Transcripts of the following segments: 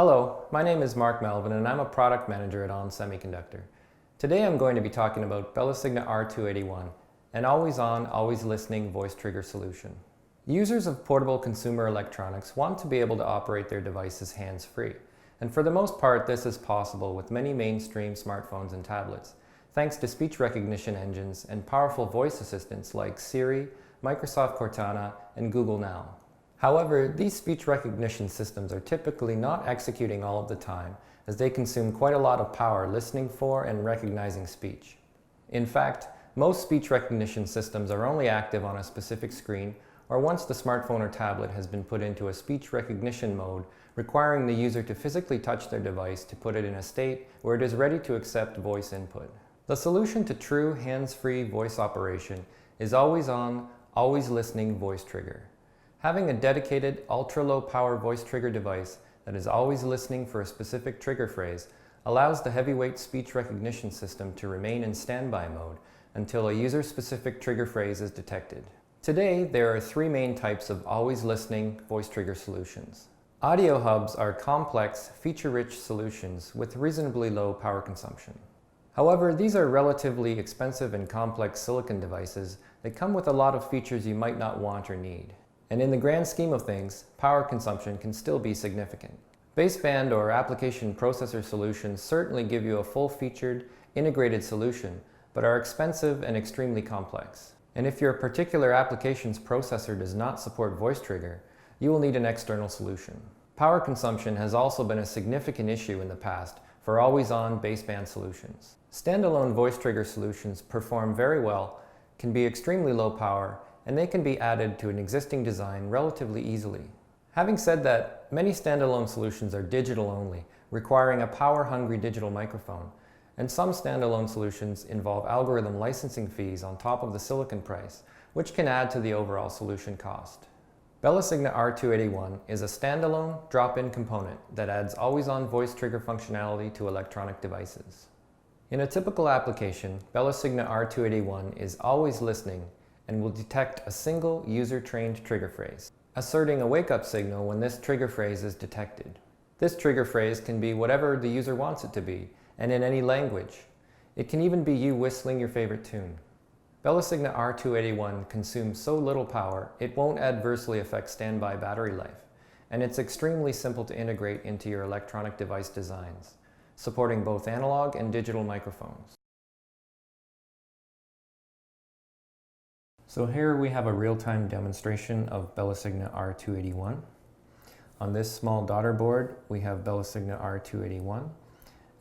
Hello, my name is Mark Melvin and I'm a product manager at ON Semiconductor. Today I'm going to be talking about BelaSigna R281, an always-on, always-listening voice trigger solution. Users of portable consumer electronics want to be able to operate their devices hands-free, and for the most part this is possible with many mainstream smartphones and tablets, thanks to speech recognition engines and powerful voice assistants like Siri, Microsoft Cortana, and Google Now. However, these speech recognition systems are typically not executing all of the time, as they consume quite a lot of power listening for and recognizing speech. In fact, most speech recognition systems are only active on a specific screen or once the smartphone or tablet has been put into a speech recognition mode, requiring the user to physically touch their device to put it in a state where it is ready to accept voice input. The solution to true hands-free voice operation is always-on, always-listening voice trigger. Having a dedicated, ultra-low power voice trigger device that is always listening for a specific trigger phrase allows the heavyweight speech recognition system to remain in standby mode until a user-specific trigger phrase is detected. Today, there are three main types of always-listening voice trigger solutions. Audio hubs are complex, feature-rich solutions with reasonably low power consumption. However, these are relatively expensive and complex silicon devices that come with a lot of features you might not want or need. And in the grand scheme of things, power consumption can still be significant. Baseband or application processor solutions certainly give you a full-featured, integrated solution, but are expensive and extremely complex. And if your particular application's processor does not support voice trigger, you will need an external solution. Power consumption has also been a significant issue in the past for always-on baseband solutions. Standalone voice trigger solutions perform very well, can be extremely low power, and they can be added to an existing design relatively easily. Having said that, many standalone solutions are digital only, requiring a power-hungry digital microphone, and some standalone solutions involve algorithm licensing fees on top of the silicon price, which can add to the overall solution cost. BelaSigna R281 is a standalone, drop-in component that adds always-on voice trigger functionality to electronic devices. In a typical application, BelaSigna R281 is always listening and will detect a single user-trained trigger phrase, asserting a wake-up signal when this trigger phrase is detected. This trigger phrase can be whatever the user wants it to be, and in any language. It can even be you whistling your favorite tune. BelaSigna R281 consumes so little power, it won't adversely affect standby battery life, and it's extremely simple to integrate into your electronic device designs, supporting both analog and digital microphones. So here we have a real-time demonstration of BelaSigna R281. On this small daughter board, we have BelaSigna R281,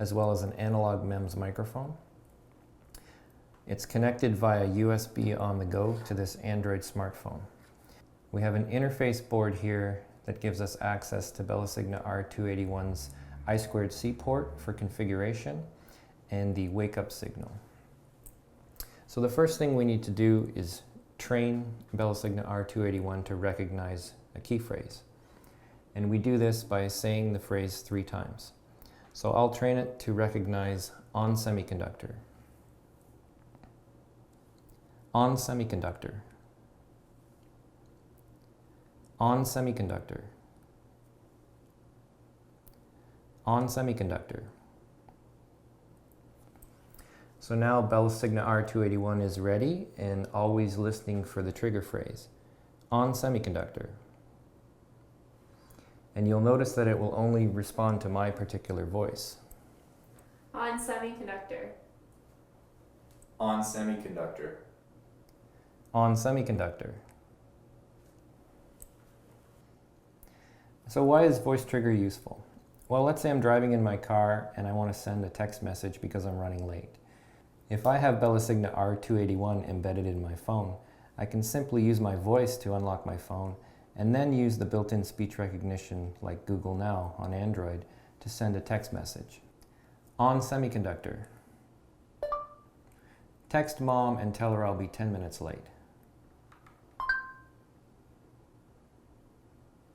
as well as an analog MEMS microphone. It's connected via USB on the go to this Android smartphone. We have an interface board here that gives us access to BelaSigna R281's I2C port for configuration and the wake-up signal. So the first thing we need to do is train BelaSigna R281 to recognize a key phrase. And we do this by saying the phrase 3 times. So I'll train it to recognize on semiconductor. On semiconductor. On semiconductor. On semiconductor. So now BelaSigna R281 is ready and always listening for the trigger phrase, on semiconductor. And you'll notice that it will only respond to my particular voice. On semiconductor. On semiconductor. On semiconductor. So why is voice trigger useful? Well, let's say I'm driving in my car and I want to send a text message because I'm running late. If I have BelaSigna R281 embedded in my phone, I can simply use my voice to unlock my phone and then use the built-in speech recognition like Google Now on Android to send a text message. On semiconductor. Text mom and tell her I'll be 10 minutes late.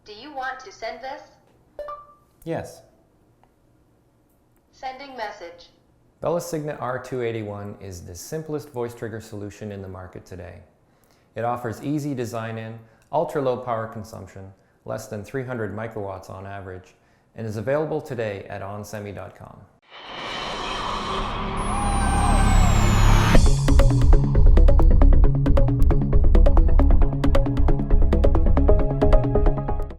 Do you want to send this? Yes. Sending message. BelaSigna R281 is the simplest voice trigger solution in the market today. It offers easy design-in, ultra-low power consumption, less than 300 microwatts on average, and is available today at onsemi.com.